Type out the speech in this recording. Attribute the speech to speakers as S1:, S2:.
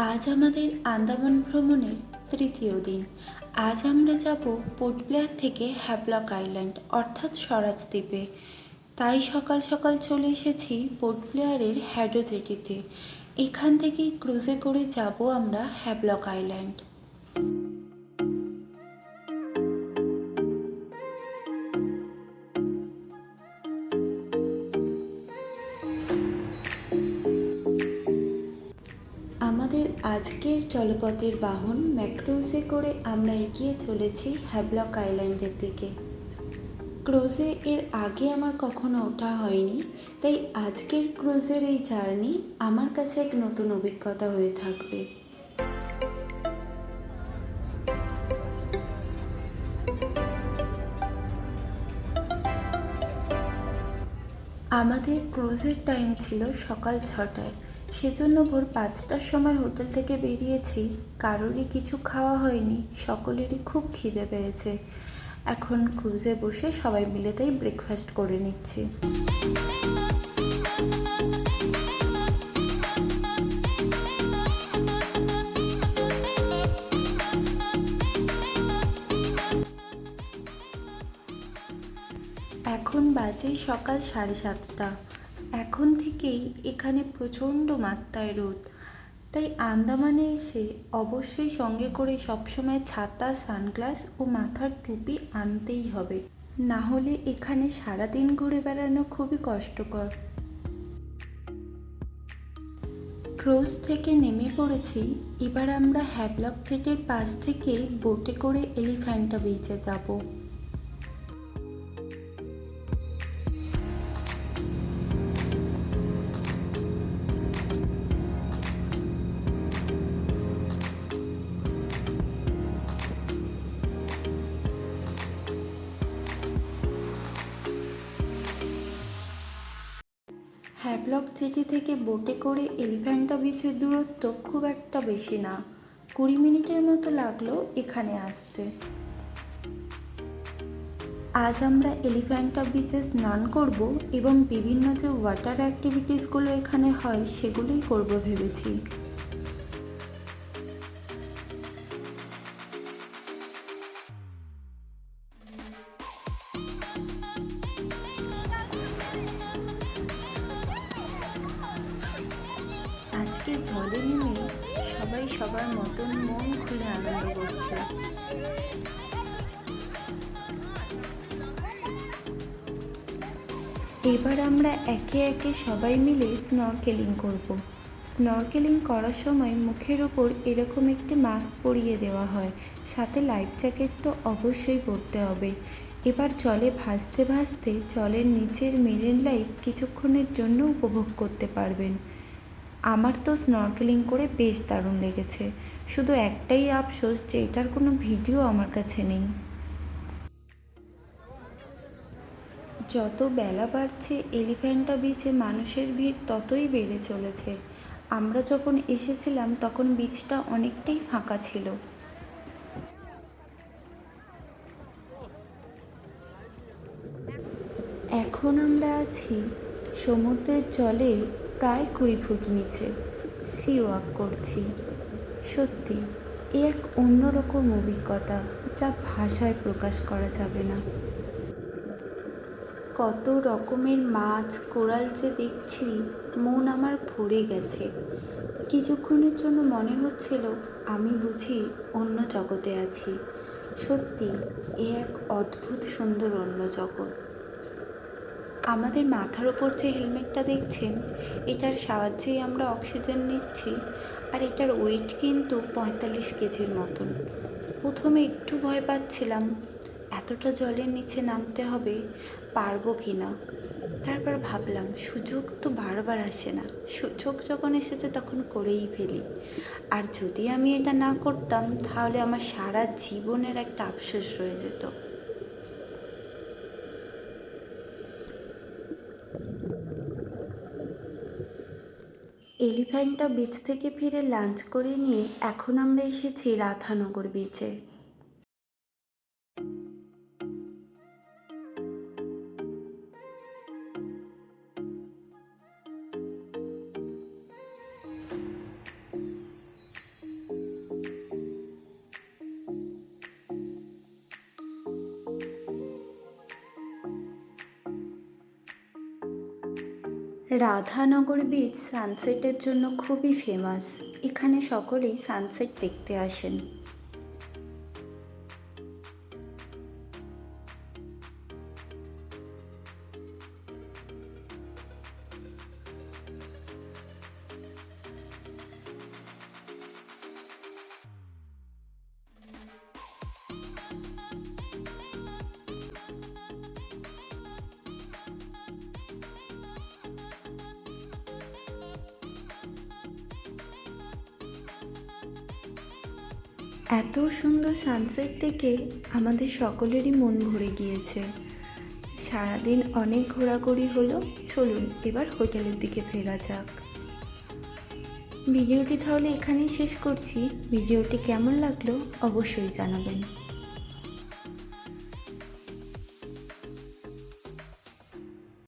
S1: আজ আমাদের আন্দামান ভ্রমণের তৃতীয় দিন। আজ আমরা যাব পোর্ট ব্লেয়ার থেকে হ্যাভলক আইল্যান্ড অর্থাৎ স্বরাজ দ্বীপে। তাই সকাল সকাল চলে এসেছি পোর্ট ব্লেয়ারের হ্যাডো জেটিতে। এখান থেকেই ক্রুজে করে যাব আমরা হ্যাভলক আইল্যান্ড। আমাদের আজকের জলপথের বাহন ম্যাক্রোজে করে আমরা এগিয়ে চলেছি হ্যাভলক আইল্যান্ডের দিকে। ক্রুজে এর আগে আমার কখনো ওঠা হয়নি, তাই আজকের ক্রুজের এই জার্নি আমার কাছে এক নতুন অভিজ্ঞতা হয়ে থাকবে। আমাদের ক্রুজের টাইম ছিল সকাল 6টায়, সেজন্য ভোর 5টার সময় হোটেল থেকে বেরিয়েছি। কারোরই কিছু খাওয়া হয়নি, সকলেরই খুব খিদে পেয়েছে। এখন ক্রুজে বসে সবাই মিলে তাই ব্রেকফাস্ট করে নিচ্ছি। এখন বাজে সকাল 7:30। এখন থেকেই এখানে প্রচণ্ড মাত্রায় রোদ, তাই আন্দামানে এসে অবশ্যই সঙ্গে করে সবসময় ছাতা, সানগ্লাস ও মাথার টুপি আনতেই হবে, না হলে এখানে সারাদিন ঘুরে বেড়ানো খুবই কষ্টকর। ক্রুজ থেকে নেমে পড়েছি। এবার আমরা হ্যাভলক জেটির পাশ থেকে বোটে করে এলিফ্যান্টা বিচে যাব। হ্যাভলক জেটি থেকে বোটে করে এলিফ্যান্টা বিচের দূরত্ব খুব একটা বেশি না, 20 মিনিটের মতো লাগলো এখানে আসতে। আজ আমরা এলিফ্যান্টা বিচে স্নান করব এবং বিভিন্ন যে ওয়াটার অ্যাক্টিভিটিসগুলো এখানে হয় সেগুলোই করব ভেবেছি। আজকে জলে নেমে সবাই সবার মতন মন খুলে আনন্দ করছে। এবার আমরা একে একে সবাই মিলে স্নরকেলিং করব। স্নরকেলিং করার সময় মুখের ওপর এরকম একটি মাস্ক পরিয়ে দেওয়া হয়, সাথে লাইফ জ্যাকেট তো অবশ্যই পরতে হবে। এবার জলে ভাসতে ভাসতে জলের নিচের মেরিন লাইফ কিছুক্ষণের জন্য উপভোগ করতে পারবেন। আমার তো স্নরকেলিং করে বেশ দারুণ লেগেছে, শুধু একটাই আফসোস যে এটার কোনো ভিডিও আমার কাছে নেই। যত বেলা বাড়ছে এলিফ্যান্টা বিচে মানুষের ভিড় ততই বেড়ে চলেছে। আমরা যখন এসেছিলাম তখন বিচটা অনেকটাই ফাঁকা ছিল। এখন আমরা আছি সমুদ্রের জলের প্রায় 20 ফুট নিচে, সি ওয়াক করছি। সত্যি এ এক অন্যরকম অভিজ্ঞতা, যা ভাষায় প্রকাশ করা যাবে না। কত রকমের মাছ, কোরাল যে দেখছি, মন আমার ভরে গেছে। কিছুক্ষণের জন্য মনে হচ্ছিল আমি বুঝি অন্য জগতে আছি। সত্যি এ এক অদ্ভুত সুন্দর অন্য জগৎ। আমাদের মাথার ওপর যে হেলমেটটা দেখছেন, এটার সাহায্যেই আমরা অক্সিজেন নিচ্ছি, আর এটার ওয়েট কিন্তু 45 কেজির মতন। প্রথমে একটু ভয় পাচ্ছিলাম, এতটা জলের নিচে নামতে হবে, পারবো কি না। তারপর ভাবলাম সুযোগ তো বারবার আসে না, সুযোগ যখন এসেছে তখন করেই ফেলি। আর যদি আমি এটা না করতাম তাহলে আমার সারা জীবনের একটা আফসোস রয়ে যেত। এলিফ্যান্টা বিচ থেকে ফিরে লাঞ্চ করে নিয়ে এখন আমরা এসেছি রাধানগর বিচে। রাধানগর বিচ সানসেটের জন্য খুবই ফেমাস। এখানে সকলেই সানসেট দেখতে আসেন। এত সুন্দর সানসেট দেখে আমাদের সকলেরই মন ভরে গিয়েছে। সারাদিন অনেক ঘোরাঘুরি হলো, চলুন এবার হোটেলের দিকে ফেরা যাক। ভিডিওটি তাহলে এখানেই শেষ করছি। ভিডিওটি কেমন লাগলো অবশ্যই জানাবেন।